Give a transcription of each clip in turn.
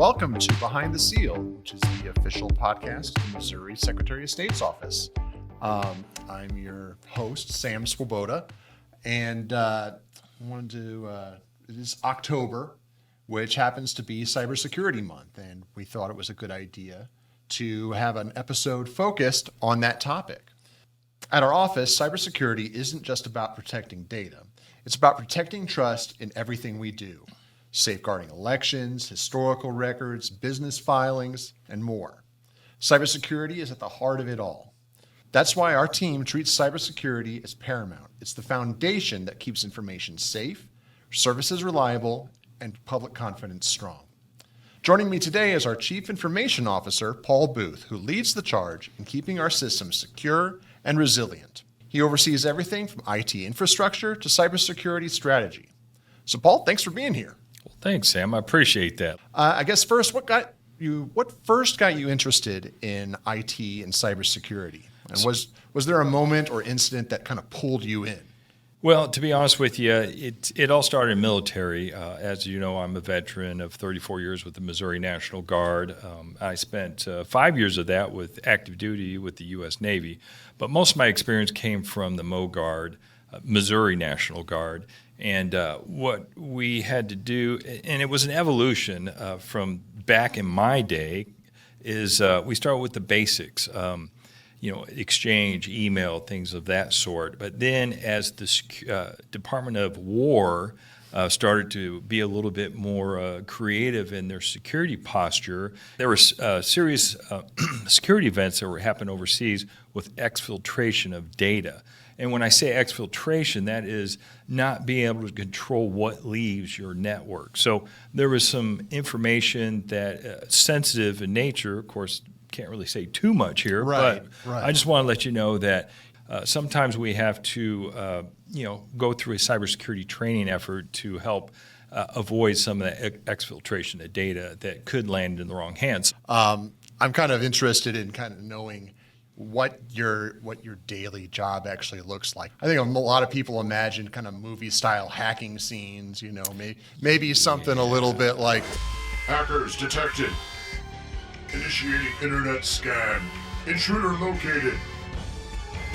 Welcome to Behind the Seal, which is the official podcast of the Missouri Secretary of State's office. I'm your host, Sam Swoboda, and it is October, which happens to be Cybersecurity Month, and we thought it was a good idea to have an episode focused on that topic. At our office, cybersecurity isn't just about protecting data. It's about protecting trust in everything we do, safeguarding elections, historical records, business filings, and more. Cybersecurity is at the heart of it all. That's why our team treats cybersecurity as paramount. It's the foundation that keeps information safe, services reliable, and public confidence strong. Joining me today is our Chief Information Officer, Paul Booth, who leads the charge in keeping our systems secure and resilient. He oversees everything from IT infrastructure to cybersecurity strategy. So, Paul, thanks for being here. Well, thanks, Sam. I appreciate that. I guess first, what first got you interested in IT and cybersecurity? And was there a moment or incident that kind of pulled you in? Well, to be honest with you, it all started in military. As you know, I'm a veteran of 34 years with the Missouri National Guard. I spent 5 years of that with active duty with the U.S. Navy. But most of my experience came from the MoGuard, Missouri National Guard. And what we had to do, and it was an evolution from back in my day, is we start with the basics. Exchange, email, things of that sort. But then as the Department of War started to be a little bit more creative in their security posture, there were serious security events that were happening overseas with exfiltration of data. And when I say exfiltration, that is not being able to control what leaves your network. So there was some information that sensitive in nature, of course, can't really say too much here, but I just want to let you know that sometimes we have to, go through a cybersecurity training effort to help avoid some of the exfiltration of data that could land in the wrong hands. I'm kind of interested in kind of knowing what your daily job actually looks like. I think a lot of people imagine kind of movie-style hacking scenes, maybe something a little bit like, hackers detected. Initiating internet scan. Intruder located.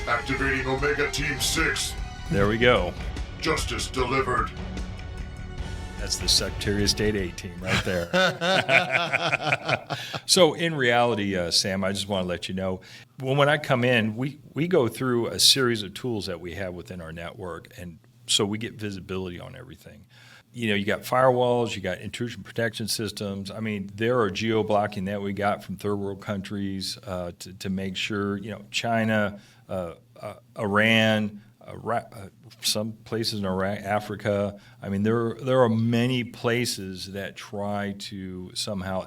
Activating Omega Team 6. There we go. Justice delivered. That's the Secretary of State A-team right there. So in reality, Sam, I just want to let you know, when I come in, we go through a series of tools that we have within our network, and so we get visibility on everything. You got firewalls, you got intrusion protection systems. I mean, there are geo-blocking that we got from third world countries to make sure, China, Iran, some places in Iraq, Africa. I mean, there are many places that try to somehow,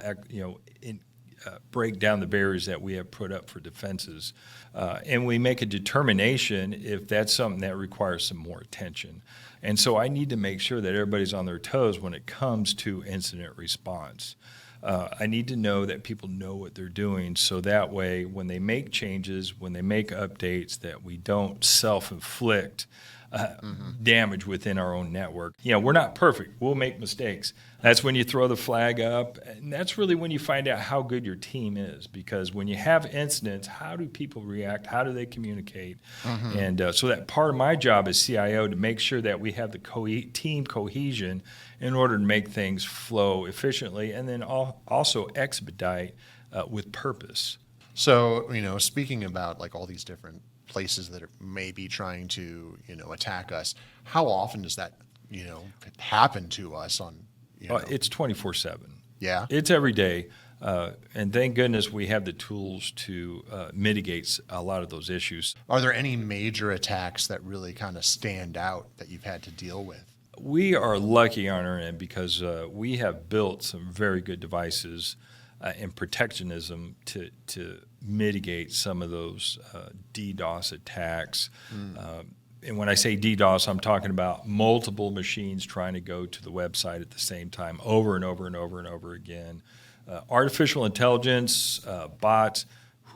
break down the barriers that we have put up for defenses. And we make a determination if that's something that requires some more attention. And so I need to make sure that everybody's on their toes when it comes to incident response. I need to know that people know what they're doing, so that way when they make changes, when they make updates, that we don't self-inflict damage within our own network. We're not perfect. We'll make mistakes. That's when you throw the flag up, and that's really when you find out how good your team is, because when you have incidents, how do people react? How do they communicate? And so that part of my job as CIO to make sure that we have the team cohesion in order to make things flow efficiently, and then also expedite with purpose. So, speaking about like all these different places that are maybe trying to, attack us, how often does that, happen to us on, It's 24/7. Yeah. It's every day. And thank goodness we have the tools to mitigate a lot of those issues. Are there any major attacks that really kind of stand out that you've had to deal with? We are lucky on our end because we have built some very good devices and protectionism to mitigate some of those DDoS attacks. And when I say DDoS, I'm talking about multiple machines trying to go to the website at the same time over and over and over and over again. Artificial intelligence, bots,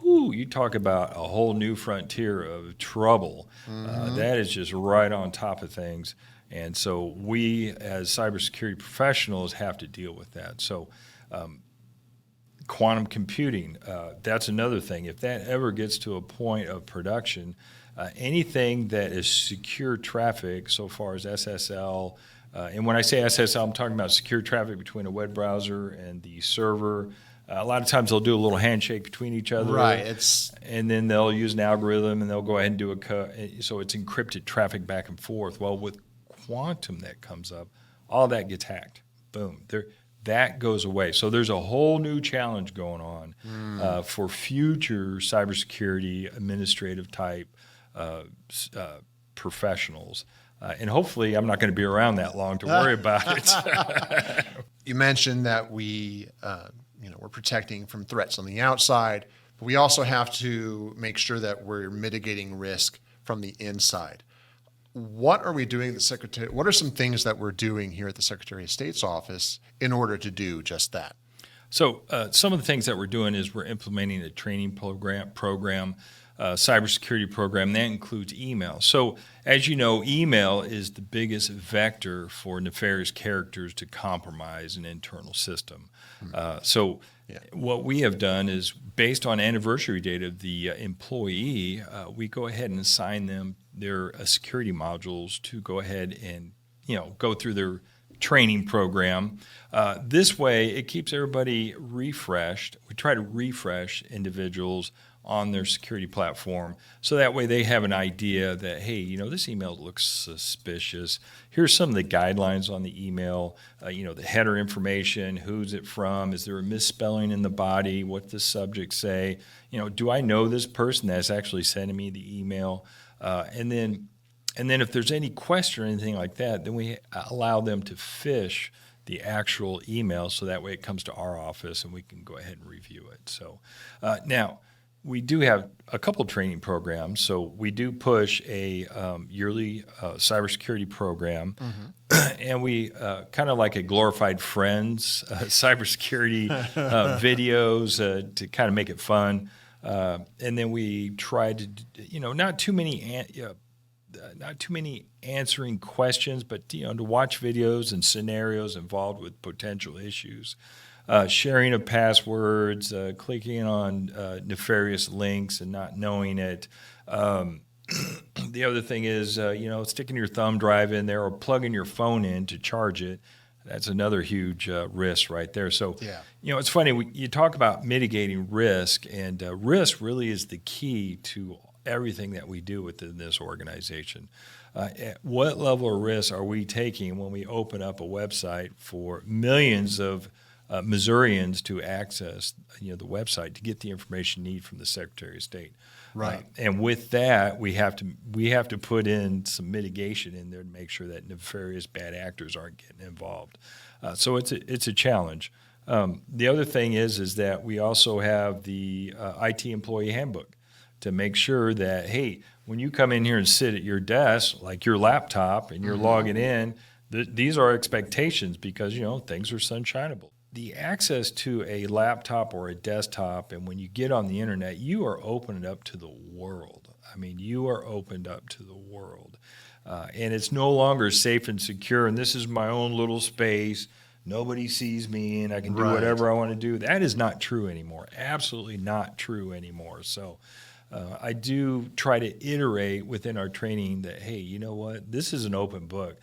you talk about a whole new frontier of trouble. That is just right on top of things. And so we, as cybersecurity professionals, have to deal with that. So quantum computing, that's another thing. If that ever gets to a point of production, anything that is secure traffic, so far as SSL, and when I say SSL, I'm talking about secure traffic between a web browser and the server. A lot of times they'll do a little handshake between each other. Right. And then they'll use an algorithm and they'll go ahead and do so it's encrypted traffic back and forth. Well, with quantum that comes up, all that gets hacked. Boom. That goes away. So there's a whole new challenge going on for future cybersecurity administrative type professionals. And hopefully I'm not going to be around that long to worry about it. You mentioned that we're protecting from threats on the outside, but we also have to make sure that we're mitigating risk from the inside. What are we doing at the Secretary? What are some things that we're doing here at the Secretary of State's office in order to do just that? So some of the things that we're doing is we're implementing a training program, cybersecurity program that includes email. So as you know, email is the biggest vector for nefarious characters to compromise an internal system. What we have done is, based on anniversary date of the employee, we go ahead and assign them their security modules to go ahead and go through their training program. This way, it keeps everybody refreshed. We try to refresh individuals on their security platform, so that way they have an idea that, hey, this email looks suspicious. Here's some of the guidelines on the email, the header information, who's it from, is there a misspelling in the body, what does the subject say, do I know this person that's actually sending me the email, and then if there's any question or anything like that, then we allow them to phish the actual email, so that way it comes to our office and we can go ahead and review it. So now, we do have a couple training programs. So we do push a yearly cybersecurity program, and we kind of like a glorified Friends cybersecurity videos to kind of make it fun. And then we try to, not too many answering questions, but to watch videos and scenarios involved with potential issues. Sharing of passwords, clicking on nefarious links and not knowing it. The other thing is, sticking your thumb drive in there or plugging your phone in to charge it. That's another huge risk right there. So, it's funny, you talk about mitigating risk, and risk really is the key to everything that we do within this organization. At what level of risk are we taking when we open up a website for millions of Missourians to access, the website to get the information you need from the Secretary of State? Right. And with that, we have to put in some mitigation in there to make sure that nefarious bad actors aren't getting involved. So it's a challenge. The other thing is that we also have the IT employee handbook to make sure that, hey, when you come in here and sit at your desk, like your laptop, and you're logging in, these are expectations, because things are sunshineable. The access to a laptop or a desktop, and when you get on the internet, you are opened up to the world. I mean, you are opened up to the world. And it's no longer safe and secure, and this is my own little space. Nobody sees me, and I can do whatever I want to do. That is not true anymore. Absolutely not true anymore. So I do try to iterate within our training that, hey, you know what? This is an open book.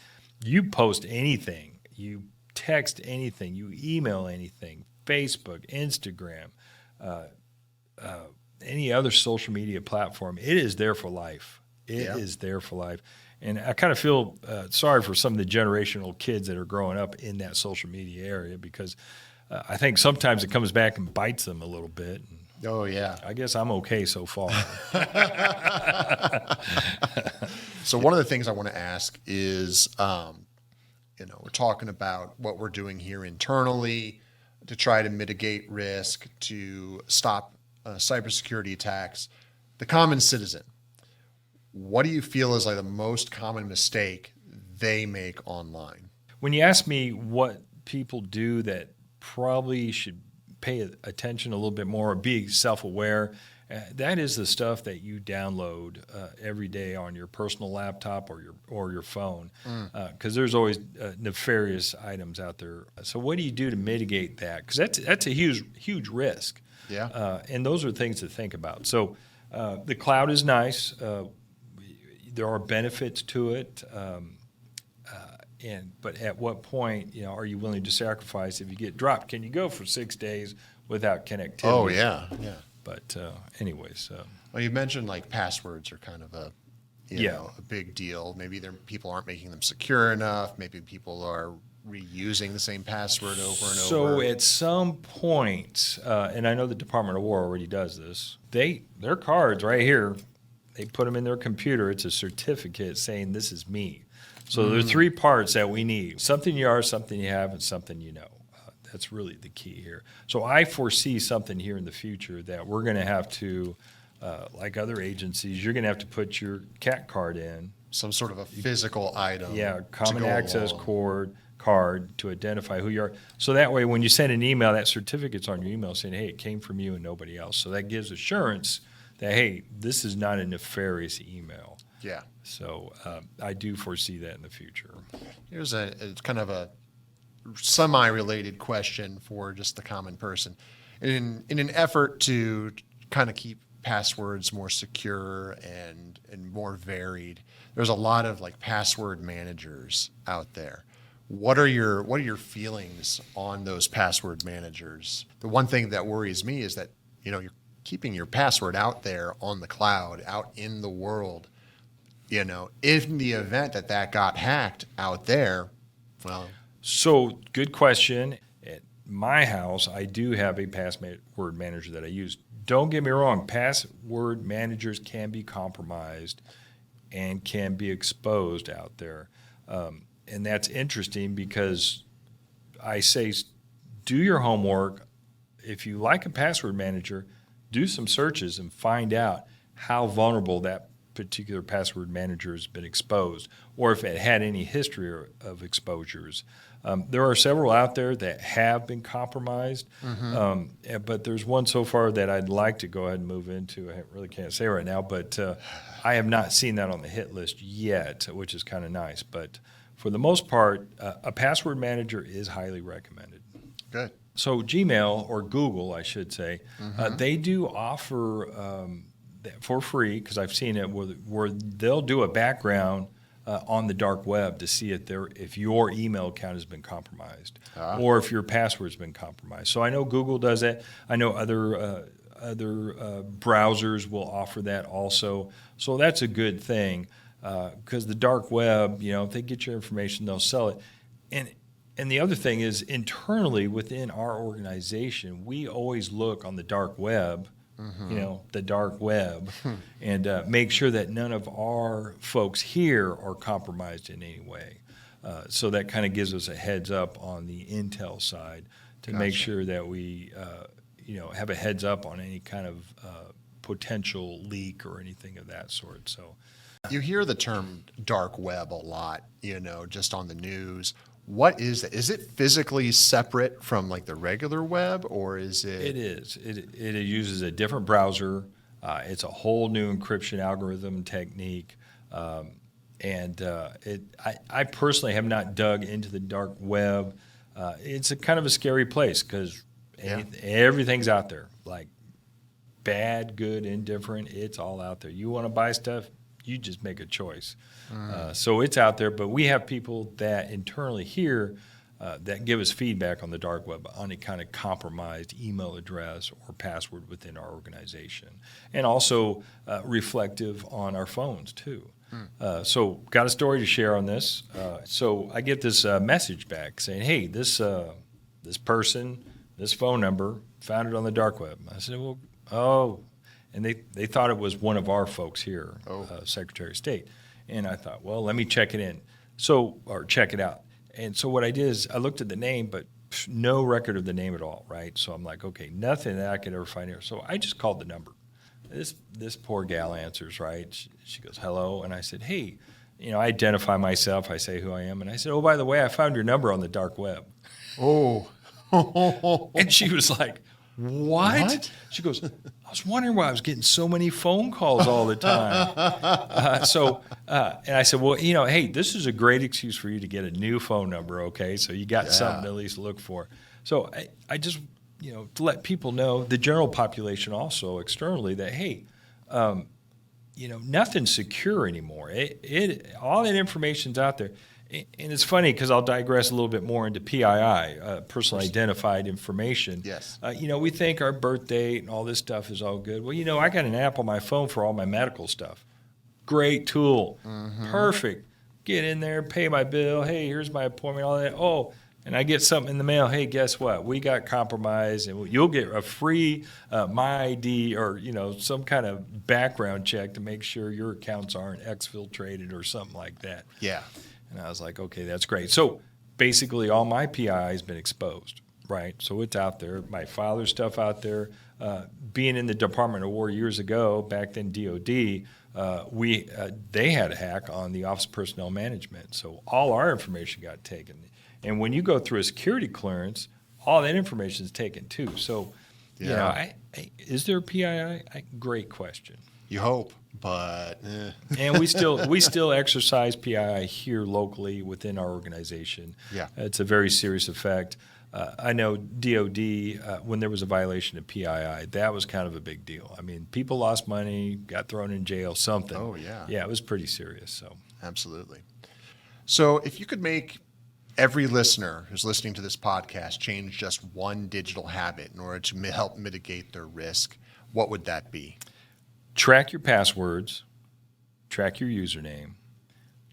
You post anything. You text anything, you email anything, Facebook, Instagram, any other social media platform, it is there for life. It is there for life. And I kind of feel sorry for some of the generational kids that are growing up in that social media area, because I think sometimes it comes back and bites them a little bit. Oh, yeah. I guess I'm okay so far. So one of the things I want to ask is, we're talking about what we're doing here internally to try to mitigate risk, to stop cybersecurity attacks. The common citizen, what do you feel is like the most common mistake they make online? When you ask me what people do that probably should pay attention a little bit more or be self-aware, That is the stuff that you download every day on your personal laptop or your phone, because there's always nefarious items out there. So what do you do to mitigate that? Because that's a huge risk. Yeah. And those are things to think about. So the cloud is nice. There are benefits to it. But at what point, are you willing to sacrifice if you get dropped? Can you go for 6 days without connectivity? Oh, yeah. Yeah. But anyways. Well, you mentioned like passwords are kind of a big deal. Maybe people aren't making them secure enough. Maybe people are reusing the same password over and over. So at some point, and I know the Department of War already does this, their cards right here, they put them in their computer. It's a certificate saying this is me. So there are 3 parts that we need: something you are, something you have, and something you know. That's really the key here. So I foresee something here in the future that we're going to have to, like other agencies, you're going to have to put your CAT card in. Some sort of a physical item. Yeah, common access card to identify who you are. So that way, when you send an email, that certificate's on your email saying, hey, it came from you and nobody else. So that gives assurance that, hey, this is not a nefarious email. Yeah. So I do foresee that in the future. Here's it's kind of a semi-related question for just the common person. In an effort to kind of keep passwords more secure and more varied, there's a lot of like password managers out there. What are your feelings on those password managers? The one thing that worries me is that, you're keeping your password out there on the cloud, out in the world. In the event that got hacked out there, well. So good question. At my house, I do have a password manager that I use. Don't get me wrong, password managers can be compromised and can be exposed out there. And that's interesting because I say do your homework. If you like a password manager, do some searches and find out how vulnerable that particular password manager has been exposed, or if it had any history of exposures. There are several out there that have been compromised, but there's one so far that I'd like to go ahead and move into. I really can't say right now, but I have not seen that on the hit list yet, which is kind of nice. But for the most part, a password manager is highly recommended. Good. So Gmail, or Google, I should say, they do offer for free, because I've seen it, where they'll do a background on the dark web to see if your email account has been compromised or if your password's been compromised. So I know Google does that. I know other browsers will offer that also. So that's a good thing, because the dark web, if they get your information, they'll sell it. And the other thing is, internally within our organization, we always look on the dark web, the dark web, and make sure that none of our folks here are compromised in any way. So that kind of gives us a heads up on the intel side to make sure that we, have a heads up on any kind of potential leak or anything of that sort. So you hear the term dark web a lot, just on the news. What is that? Is it physically separate from like the regular web, or is it? It is. It uses a different browser. It's a whole new encryption algorithm technique. I personally have not dug into the dark web. It's a kind of a scary place because everything's out there, like bad, good, indifferent. It's all out there. You want to buy stuff, you just make a choice. So it's out there, but we have people that internally here that give us feedback on the dark web on a kind of compromised email address or password within our organization, and also reflective on our phones too. So got a story to share on this. So I get this message back saying, hey, this person, this phone number, found it on the dark web. I said, well, oh. And they thought it was one of our folks here, Secretary of State. And I thought, well, let me check it in. Or check it out. And so what I did is I looked at the name, but no record of the name at all, right? So I'm like, okay, nothing that I could ever find here. So I just called the number. This poor gal answers, right? She goes, hello. And I said, hey, I identify myself. I say who I am. And I said, oh, by the way, I found your number on the dark web. Oh. And she was like, What? She goes, I was wondering why I was getting so many phone calls all the time. And I said, well, hey, this is a great excuse for you to get a new phone number, okay? So you got something to at least look for. So I just, to let people know, the general population also externally, that, hey, nothing's secure anymore. All that information's out there. And it's funny because I'll digress a little bit more into PII, personally identified information. Yes. We think our birth date and all this stuff is all good. Well, I got an app on my phone for all my medical stuff. Great tool. Perfect. Get in there, pay my bill. Hey, here's my appointment, all that. Oh, and I get something in the mail. Hey, guess what? We got compromised, and you'll get a free My ID or, some kind of background check to make sure your accounts aren't exfiltrated or something like that. Yeah. And I was like, okay, that's great. So basically all my PII has been exposed, right? So it's out there. My father's stuff out there. Being in the Department of War years ago, back then DOD, they had a hack on the Office of Personnel Management. So all our information got taken. And when you go through a security clearance, all that information is taken too. So, is there a PII? Great question. You hope, but And we still exercise PII here locally within our organization. Yeah. It's a very serious effect. I know DOD, when there was a violation of PII, that was kind of a big deal. I mean, people lost money, got thrown in jail, something. Oh, yeah. Yeah, it was pretty serious. So absolutely. So if you could make every listener who's listening to this podcast change just one digital habit in order to help mitigate their risk, what would that be? Track your passwords, track your username,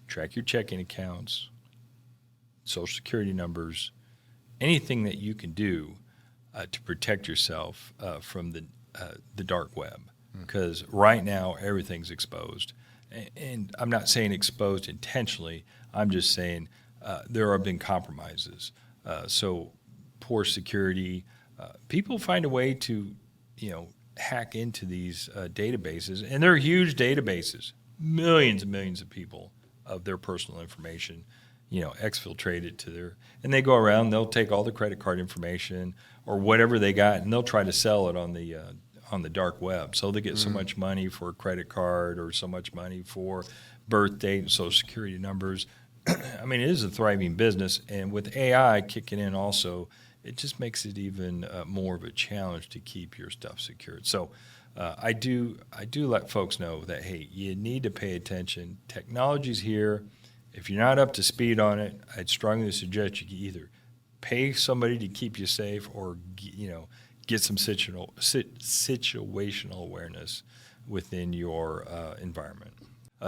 track your checking accounts, social security numbers, anything that you can do to protect yourself from the dark web. Because right now everything's exposed. And I'm not saying exposed intentionally. I'm just saying there have been compromises. So poor security. People find a way to, hack into these databases, and they're huge databases, millions and millions of people of their personal information, exfiltrate it and they go around, they'll take all the credit card information or whatever they got, and they'll try to sell it on the dark web. So they get so much money for a credit card or so much money for birth date and social security numbers. I mean, it is a thriving business, and with AI kicking in also, it just makes it even more of a challenge to keep your stuff secured. So I do let folks know that, hey, you need to pay attention. Technology's here. If you're not up to speed on it, I'd strongly suggest you either pay somebody to keep you safe or, get some situational awareness within your environment.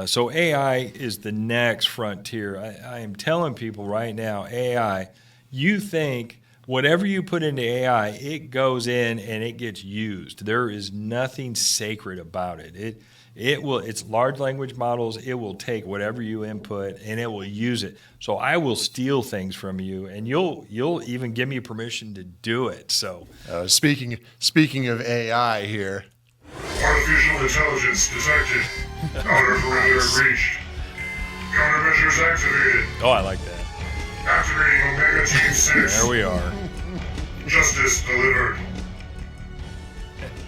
So AI is the next frontier. I am telling people right now, AI, you think whatever you put into AI, it goes in and it gets used. There is nothing sacred about it. It's large language models. It will take whatever you input and it will use it. So I will steal things from you, and you'll even give me permission to do it. So speaking of AI here. Artificial intelligence detected. Outer perimeter breached. Countermeasures activated. Oh, I like that. Activating Omega Team 6. There we are. Justice delivered.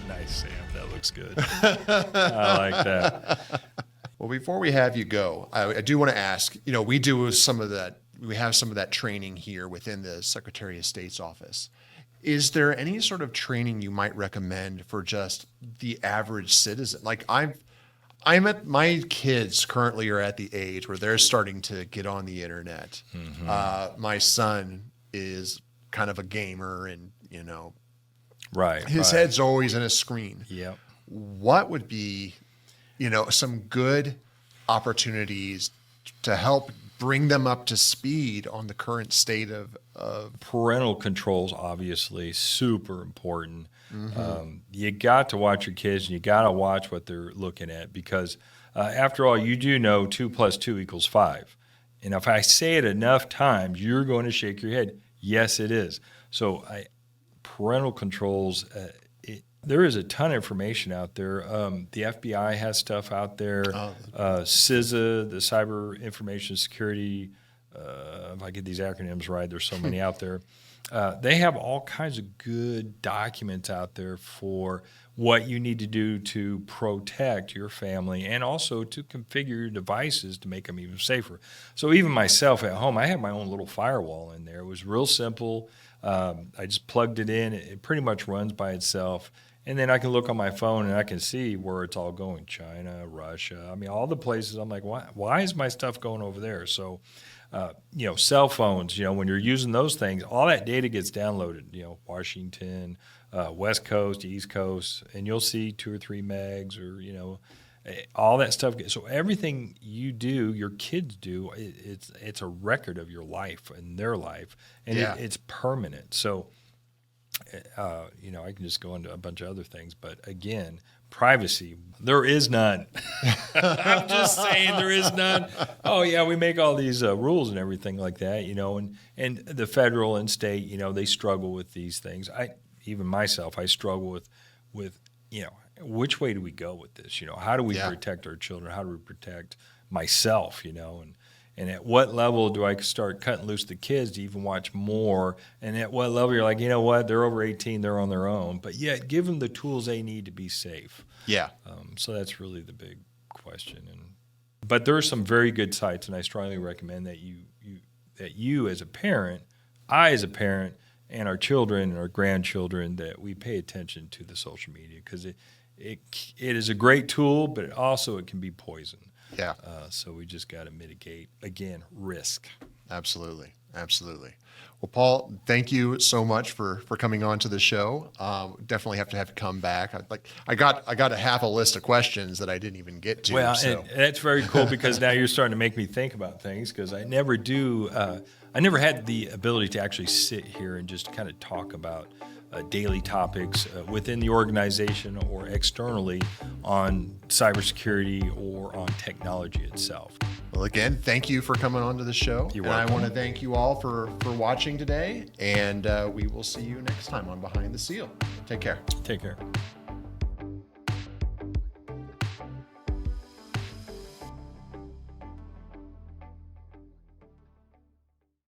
Nice, Sam. That looks good. I like that. Well, before we have you go, I do want to ask, we have some of that training here within the Secretary of State's office. Is there any sort of training you might recommend for just the average citizen? Like my kids currently are at the age where they're starting to get on the internet. Mm-hmm. My son is kind of a gamer, and his head's always in a screen. Yep. What would be, some good opportunities to help bring them up to speed on the current state of parental controls? Obviously, super important. Mm-hmm. You got to watch your kids, and you got to watch what they're looking at, because after all, you do know 2 + 2 = 5. And if I say it enough times, you're going to shake your head. Yes, it is. So parental controls, there is a ton of information out there. The FBI has stuff out there. CISA, the Cyber Information Security if I get these acronyms right, there's so many out there. They have all kinds of good documents out there for what you need to do to protect your family and also to configure your devices to make them even safer. So even myself at home, I have my own little firewall in there. It was real simple. I just plugged it in. It pretty much runs by itself. And then I can look on my phone and I can see where it's all going. China, Russia, I mean, all the places. I'm like, why is my stuff going over there? So, cell phones, when you're using those things, all that data gets downloaded, Washington, West Coast, East Coast, and you'll see 2 or 3 megs or, all that stuff. So everything you do, your kids do, it's a record of your life and their life, and it's permanent. So, I can just go into a bunch of other things, but again, privacy, there is none. I'm just saying there is none. Oh yeah, we make all these rules and everything like that, and the federal and state, they struggle with these things. Even myself, I struggle with which way do we go with this? How do we protect our children? How do we protect myself? And at what level do I start cutting loose the kids to even watch more? And at what level you're like, you know what, they're over 18, they're on their own. But yet, give them the tools they need to be safe. Yeah. So that's really the big question. But there are some very good sites, and I strongly recommend that you as a parent, I as a parent, and our children and our grandchildren, that we pay attention to the social media, because it is a great tool, but it can be poison. Yeah. So we just got to mitigate, again, risk. Absolutely. Well, Paul, thank you so much for coming on to the show. Definitely have to come back. I got a half a list of questions that I didn't even get to. Well, so. and that's very cool, because now you're starting to make me think about things, because I never had the ability to actually sit here and just kind of talk about daily topics within the organization or externally on cybersecurity or on technology itself. Well, again, thank you for coming on to the show. You're welcome. welcome. I want to thank you all for watching today, and we will see you next time on Behind the Seal. Take care. Take care.